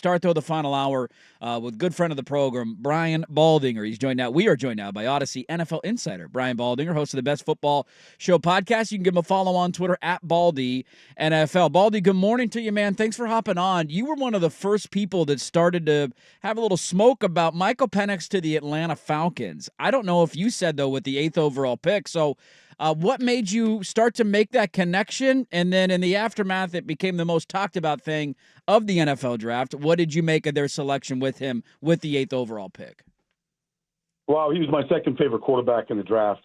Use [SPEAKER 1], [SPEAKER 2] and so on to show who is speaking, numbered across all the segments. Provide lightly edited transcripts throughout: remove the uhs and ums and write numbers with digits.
[SPEAKER 1] start, though, the final hour with good friend of the program, Brian Baldinger. We are joined now by Audacy NFL insider, Brian Baldinger, host of the Best Football Show podcast. You can give him a follow on Twitter, @BaldyNFL. Baldy, good morning to you, man. Thanks for hopping on. You were one of the first people that started to have a little smoke about Michael Penix to the Atlanta Falcons. I don't know if you said, though, with the 8th overall pick. So what made you start to make that connection? And then in the aftermath, it became the most talked about thing of the NFL draft. What did you make of their selection with him with the 8th overall pick?
[SPEAKER 2] Well, he was my second favorite quarterback in the draft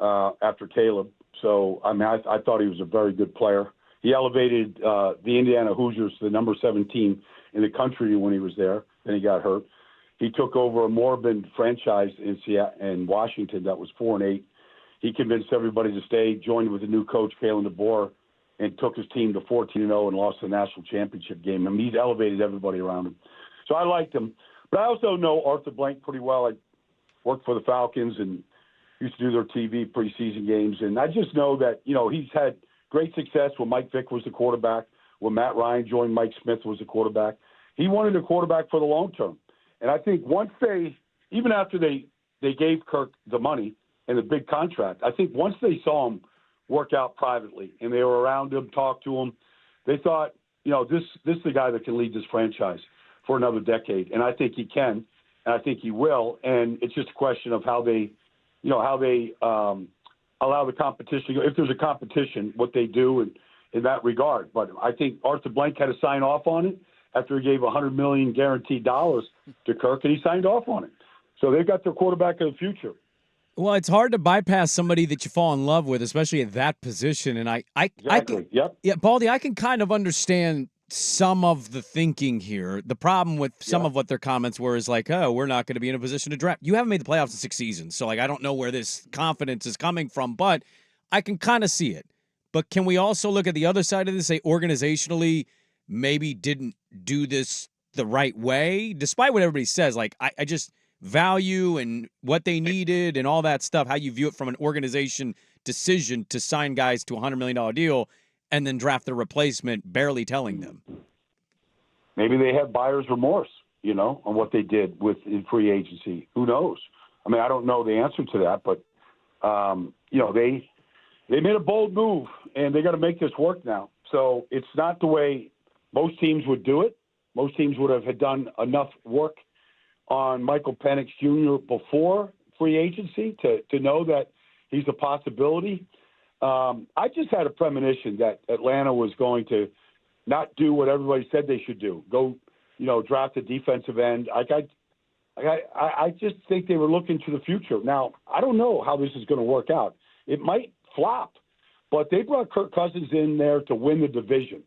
[SPEAKER 2] after Caleb. So, I mean, I thought he was a very good player. He elevated the Indiana Hoosiers to the number 7 team in the country when he was there. Then he got hurt. He took over a moribund franchise in Washington that was 4-8. He convinced everybody to stay, joined with the new coach, Kalen DeBoer, and took his team to 14-0 and lost the national championship game. I mean, he's elevated everybody around him. So I liked him. But I also know Arthur Blank pretty well. I worked for the Falcons and used to do their TV preseason games. And I just know that, he's had great success when Mike Vick was the quarterback, when Matt Ryan joined Mike Smith was the quarterback. He wanted a quarterback for the long term. And I think even after they gave Kirk the money and the big contract, I think once they saw him work out privately and they were around him, talked to him, they thought, this is the guy that can lead this franchise for another decade. And I think he can, and I think he will. And it's just a question of how they allow the competition. If there's a competition, what they do in that regard. But I think Arthur Blank had to sign off on it after he gave $100 million guaranteed dollars to Kirk, and he signed off on it. So they've got their quarterback of the future.
[SPEAKER 3] Well, it's hard to bypass somebody that you fall in love with, especially at that position. And Baldy, I can kind of understand some of the thinking here. The problem with some of what their comments were is like, oh, we're not going to be in a position to draft. You haven't made the playoffs in 6 seasons, so I don't know where this confidence is coming from, but I can kind of see it. But can we also look at the other side of this, say organizationally, maybe didn't do this the right way, despite what everybody says? Like, I just value and what they needed and all that stuff, how you view it from an organization decision to sign guys to a $100 million deal and then draft their replacement, barely telling them.
[SPEAKER 2] Maybe they have buyer's remorse, on what they did in free agency. Who knows? I mean, I don't know the answer to that, but, they made a bold move, and they got to make this work now. So it's not the way most teams would do it. Most teams would have done enough work on Michael Penix Jr. before free agency to know that he's a possibility. I just had a premonition that Atlanta was going to not do what everybody said they should do. Go, draft a defensive end. I just think they were looking to the future. Now, I don't know how this is going to work out. It might flop, but they brought Kirk Cousins in there to win the division.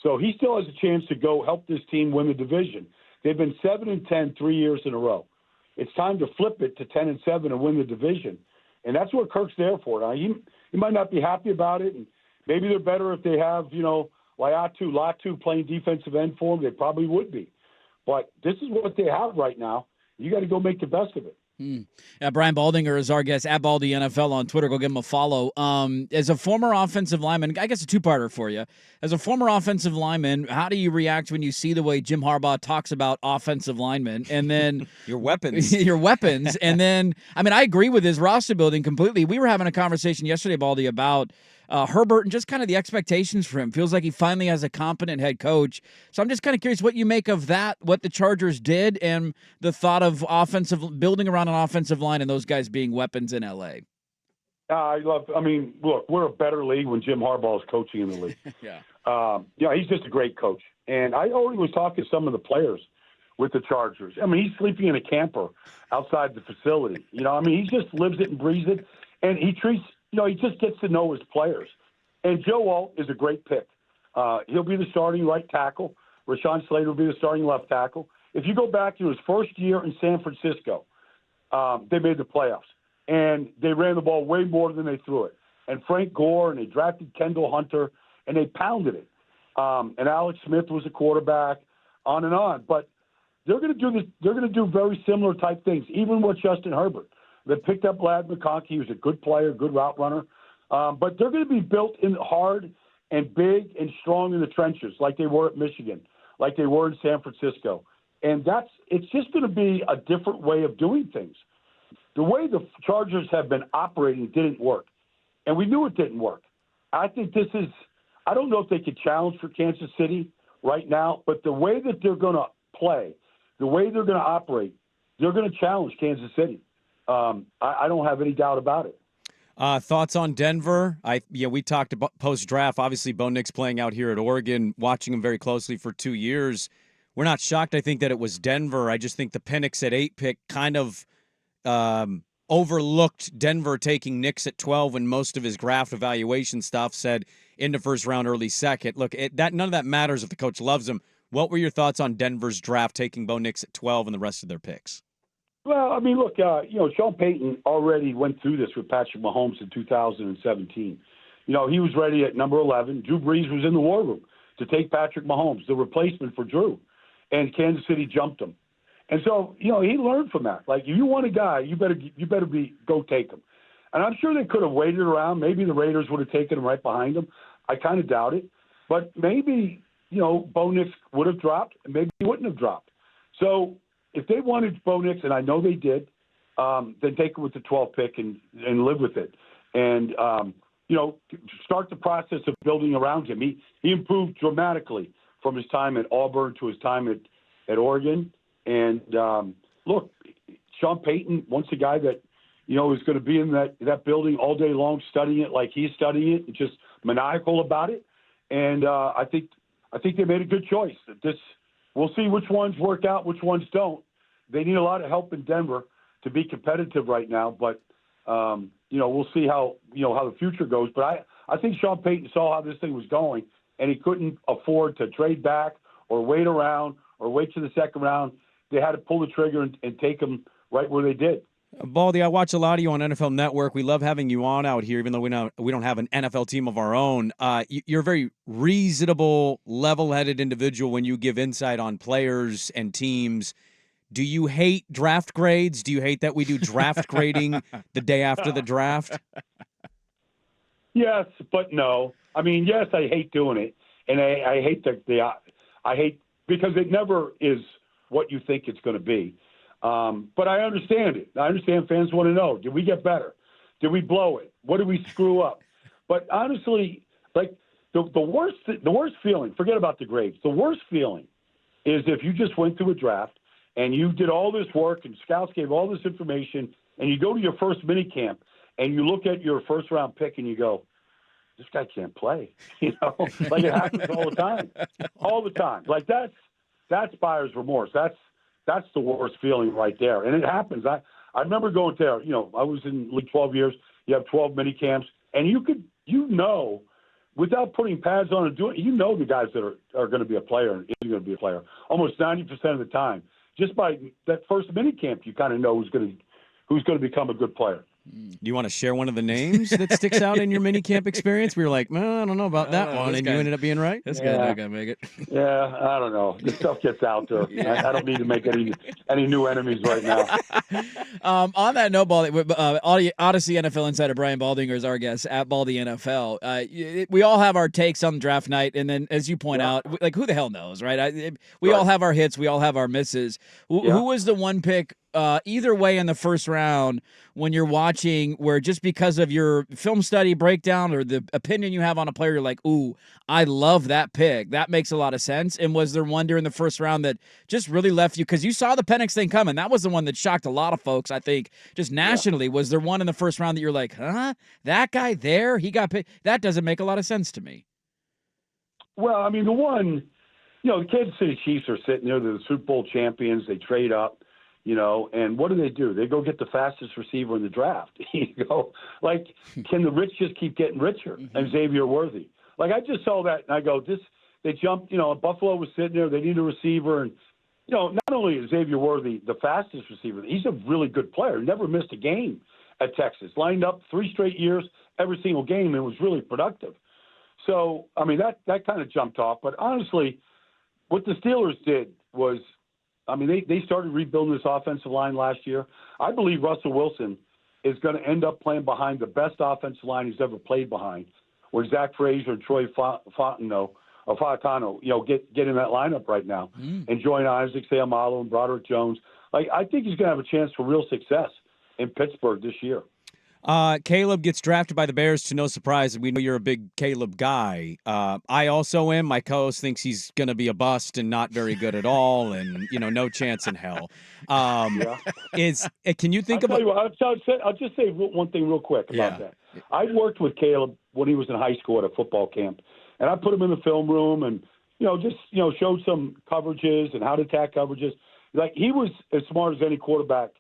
[SPEAKER 2] So he still has a chance to go help this team win the division. They've been 7-10 3 years in a row. It's time to flip it to 10-7 and win the division. And that's what Kirk's there for. Now, he might not be happy about it, and maybe they're better if they have, Latu playing defensive end for them. They probably would be. But this is what they have right now. You got to go make the best of it.
[SPEAKER 1] Brian Baldinger is our guest at BaldyNFL on Twitter. Go give him a follow. As a former offensive lineman, I guess a two-parter for you. As a former offensive lineman, how do you react when you see the way Jim Harbaugh talks about offensive linemen? And then
[SPEAKER 3] your weapons.
[SPEAKER 1] And then, I agree with his roster building completely. We were having a conversation yesterday, Baldy, about Herbert and just kind of the expectations for him. Feels like he finally has a competent head coach. So I'm just kind of curious what you make of that, what the Chargers did, and the thought of building around an offensive line and those guys being weapons in L.A.
[SPEAKER 2] Look, we're a better league when Jim Harbaugh is coaching in the league. He's just a great coach. And I already was talking to some of the players with the Chargers. He's sleeping in a camper outside the facility. He just lives it and breathes it. And he just gets to know his players. And Joe Alt is a great pick. He'll be the starting right tackle. Rashawn Slater will be the starting left tackle. If you go back to his first year in San Francisco, they made the playoffs. And they ran the ball way more than they threw it. And Frank Gore, and they drafted Kendall Hunter, and they pounded it. And Alex Smith was a quarterback, on and on. But they're going to do this. They're going to do very similar type things, even with Justin Herbert. They picked up Lad McConkey. He was a good player, good route runner. But they're going to be built in hard and big and strong in the trenches like they were at Michigan, like they were in San Francisco. And it's just going to be a different way of doing things. The way the Chargers have been operating didn't work, and we knew it didn't work. I think I don't know if they could challenge for Kansas City right now, but the way that they're going to play, the way they're going to operate, they're going to challenge Kansas City. I don't have any doubt about it.
[SPEAKER 3] Thoughts on Denver? We talked about post-draft. Obviously, Bo Nix playing out here at Oregon, watching him very closely for 2 years. We're not shocked, I think, that it was Denver. I just think the Penix at 8 pick kind of overlooked Denver taking Nix at 12 when most of his draft evaluation stuff said in the first round, early second. Look, none of that matters if the coach loves him. What were your thoughts on Denver's draft taking Bo Nix at 12 and the rest of their picks?
[SPEAKER 2] Well, I mean, look, Sean Payton already went through this with Patrick Mahomes in 2017. He was ready at number 11. Drew Brees was in the war room to take Patrick Mahomes, the replacement for Drew, and Kansas City jumped him. And so, he learned from that. Like, if you want a guy, you better go take him. And I'm sure they could have waited around. Maybe the Raiders would have taken him right behind him. I kind of doubt it. But maybe, Bo Nix would have dropped, and maybe he wouldn't have dropped. So if they wanted Bo Nix, and I know they did, then take him with the 12th pick and live with it. And, start the process of building around him. He improved dramatically from his time at Auburn to his time at Oregon. And, look, Sean Payton wants a guy that, is going to be in that building all day long, studying it like he's studying it, and just maniacal about it. And I think they made a good choice. We'll see which ones work out, which ones don't. They need a lot of help in Denver to be competitive right now. But, we'll see how the future goes. But I think Sean Payton saw how this thing was going, and he couldn't afford to trade back or wait around or wait to the second round. They had to pull the trigger and take them right where they did.
[SPEAKER 3] Baldy, I watch a lot of you on NFL Network. We love having you on out here, even though we don't have an NFL team of our own. You're a very reasonable, level-headed individual when you give insight on players and teams. Do you hate draft grades? Do you hate that we do draft grading the day after the draft?
[SPEAKER 2] Yes, but no. I mean, yes, I hate doing it, and I hate I hate because it never is what you think it's going to be. But I understand it. I understand fans want to know, did we get better? Did we blow it? What did we screw up? But honestly, like the worst feeling, forget about the grades. The worst feeling is if you just went through a draft and you did all this work and scouts gave all this information and you go to your first mini camp and you look at your first round pick and you go, this guy can't play. Like it happens all the time. All the time. Like that's buyer's remorse. That's the worst feeling right there. And it happens. I remember going there, I was in league 12 years. You have 12 mini camps, and without putting pads on and doing, the guys that are going to be a player and is going to be a player almost 90% of the time. Just by that first mini camp, you kind of know who's going to become a good player.
[SPEAKER 3] Do you want to share one of the names that sticks out in your mini camp experience? We were like, I don't know about that one, and you ended up being right.
[SPEAKER 1] This guy's not gonna make it.
[SPEAKER 2] Yeah, I don't know. This stuff gets out there. I don't need to make any new enemies right now.
[SPEAKER 1] On that note, Audacy NFL insider Brian Baldinger is our guest at Baldy NFL. We all have our takes on draft night, and then as you point out, like who the hell knows, right? We all have our hits, we all have our misses. Who was the one pick? Either way in the first round when you're watching where just because of your film study breakdown or the opinion you have on a player, you're like, ooh, I love that pick. That makes a lot of sense. And was there one during the first round that just really left you? Because you saw the Penix thing coming. That was the one that shocked a lot of folks, I think, just nationally. Yeah. Was there one in the first round that you're like, huh? That guy there? He got picked? That doesn't make a lot of sense to me.
[SPEAKER 2] Well, I mean, the one, the Kansas City Chiefs are sitting there. They're the Super Bowl champions. They trade up. And what do? They go get the fastest receiver in the draft. Can the rich just keep getting richer? Mm-hmm. And Xavier Worthy. Like, I just saw that, and I go, they jumped, Buffalo was sitting there. They need a receiver. And, not only is Xavier Worthy the fastest receiver, he's a really good player. Never missed a game at Texas. Lined up 3 straight years, every single game, and was really productive. So, I mean, that kind of jumped off. But honestly, what the Steelers did was, they started rebuilding this offensive line last year. I believe Russell Wilson is going to end up playing behind the best offensive line he's ever played behind, where Zach Frazier and Troy Fontenot Faetano, get in that lineup right now and join Isaac Seumalo and Broderick Jones. Like, I think he's going to have a chance for real success in Pittsburgh this year.
[SPEAKER 3] Caleb gets drafted by the Bears to no surprise. We know you're a big Caleb guy. I also am. My co-host thinks he's going to be a bust and not very good at all, and no chance in hell. Can you think of?
[SPEAKER 2] I'll just say one thing real quick about that. I worked with Caleb when he was in high school at a football camp, and I put him in the film room and showed some coverages and how to attack coverages. Like, he was as smart as any quarterback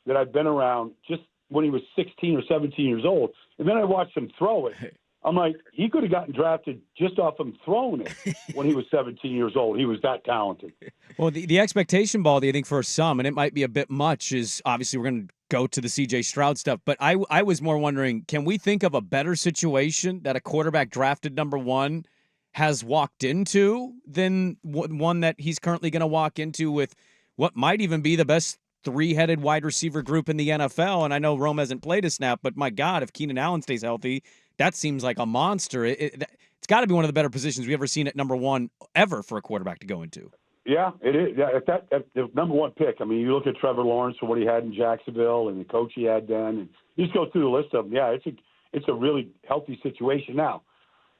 [SPEAKER 2] that I've been around. Just when he was 16 or 17 years old. And then I watched him throw it. I'm like, he could have gotten drafted just off him throwing it when he was 17 years old. He was that talented.
[SPEAKER 3] Well, the expectation, Baldy, I think for some, and it might be a bit much, is obviously we're going to go to the C.J. Stroud stuff. But I was more wondering, can we think of a better situation that a quarterback drafted number one has walked into than one that he's currently going to walk into with what might even be the best three-headed wide receiver group in the NFL? And I know Rome hasn't played a snap, but my God, if Keenan Allen stays healthy, that seems like a monster. It's got to be one of the better positions we've ever seen at number one ever for a quarterback to go into.
[SPEAKER 2] Yeah, it is. Yeah, at the number one pick, I mean, you look at Trevor Lawrence for what he had in Jacksonville and the coach he had then, and you just go through the list of them. Yeah, it's a really healthy situation now.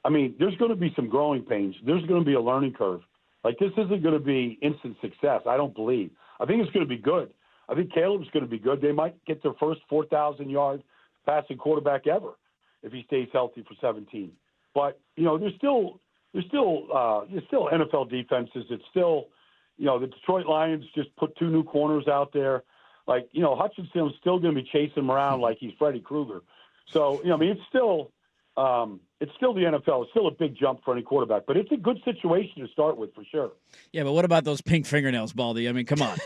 [SPEAKER 2] I mean, there's going to be some growing pains. There's going to be a learning curve. Like, this isn't going to be instant success, I don't believe. I think it's going to be good. I think Caleb's going to be good. They might get their first 4,000-yard passing quarterback ever if he stays healthy for 17. But there's still NFL defenses. It's still, the Detroit Lions just put 2 new corners out there. Like, Hutchinson's still going to be chasing him around like he's Freddy Krueger. So it's still the NFL. It's still a big jump for any quarterback, but it's a good situation to start with for sure.
[SPEAKER 1] Yeah, but what about those pink fingernails, Baldy? I mean, come on.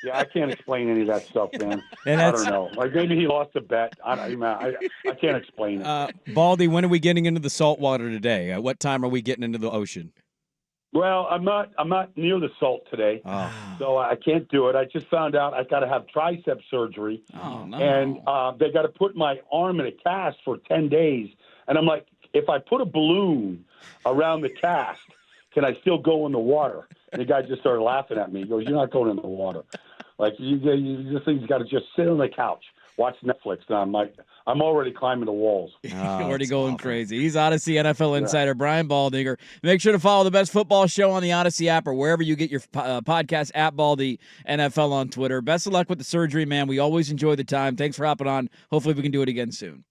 [SPEAKER 2] Yeah, I can't explain any of that stuff, man. I don't know. Like, maybe he lost a bet. I can't explain it.
[SPEAKER 3] Baldy, when are we getting into the salt water today? At what time are we getting into the ocean?
[SPEAKER 2] Well, I'm not near the salt today, so I can't do it. I just found out I got to have tricep surgery, and they got to put my arm in a cast for 10 days. And I'm like, if I put a balloon around the cast, can I still go in the water? And the guy just started laughing at me. He goes, "You're not going in the water. Like, this thing's got to just sit on the couch, watch Netflix." And I'm like, I'm already climbing the walls.
[SPEAKER 1] Already going crazy. He's Audacy NFL insider Brian Baldinger. Make sure to follow the Best Football Show on the Audacy app or wherever you get your podcast, at Baldy NFL on Twitter. Best of luck with the surgery, man. We always enjoy the time. Thanks for hopping on. Hopefully we can do it again soon.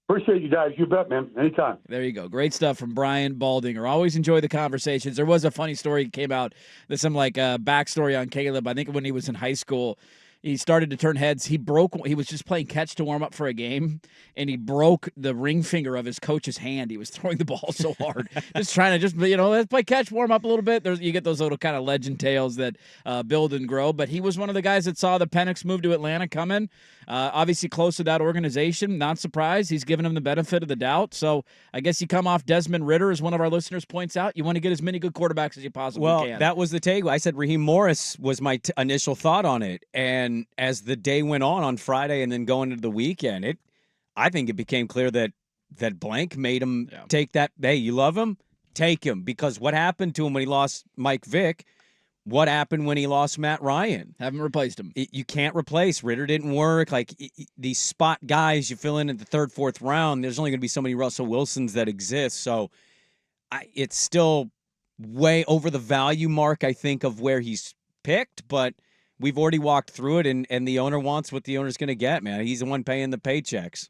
[SPEAKER 2] Appreciate you guys. You bet, man. Anytime.
[SPEAKER 1] There you go. Great stuff from Brian Baldinger. Always enjoy the conversations. There was a funny story that came out. There's some backstory on Caleb. I think when he was in high school, he started to turn heads. He was just playing catch to warm up for a game, and he broke the ring finger of his coach's hand. He was throwing the ball so hard. Just trying to let's play catch, warm up a little bit. You get those little kind of legend tales that build and grow. But he was one of the guys that saw the Penix move to Atlanta coming. Obviously close to that organization. Not surprised. He's given him the benefit of the doubt. So I guess you come off Desmond Ridder, as one of our listeners points out. You want to get as many good quarterbacks as you possibly can.
[SPEAKER 3] Well, that was the take. I said Raheem Morris was my initial thought on it. And as the day went on Friday and then going into the weekend, I think it became clear that Blank made him take that. Hey, you love him? Take him. Because what happened to him when he lost Mike Vick? What happened when he lost Matt Ryan?
[SPEAKER 1] Haven't replaced him.
[SPEAKER 3] You can't replace. Ritter didn't work. Like, these spot guys you fill in at the third, fourth round, there's only going to be so many Russell Wilsons that exist. So it's still way over the value mark, I think, of where he's picked. But we've already walked through it, and the owner wants what the owner's going to get, man. He's the one paying the paychecks.